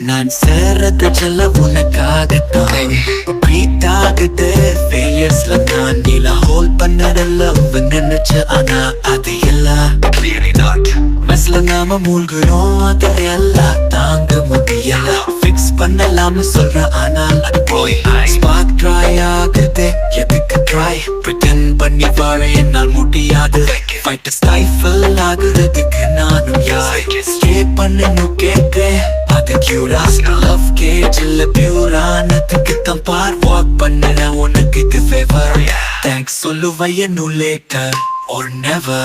நான் சேர்றது செல்ல உனக்காகத்தான் பீட் ஆகுது ஃபெயிலியர்ஸ்ல நான் நீல ஹோல்ட் பண்ணதெல்லாம் நினைச்சு ஆனா அது எல்லாம் மெஸ்ல நாம மூழ்கிறோம் அது எல்லாம் தாங்க முடியல ஃபிக்ஸ் பண்ணலாம்னு சொல்ற ஆனால் அது போய் ஸ்பார்க் ட்ரை ஆகுது எதுக்கு ட்ரை பிரிட்டன் பண்ணி வாழ என்னால் முடியாது ஃபைட் ஸ்டைஃபில் ஆகுறதுக்கு நானும் யார் ஸ்டே பண்ணு கேட்கிறேன் அது கியூராஸ் லவ் கேஜ் இல்ல பியூரானதுக்கு தான் பார் வாக் பண்ண உனக்கு இது ஃபேவர் தேங்க்ஸ் சொல்லுவைய நூ லேட்டர் or never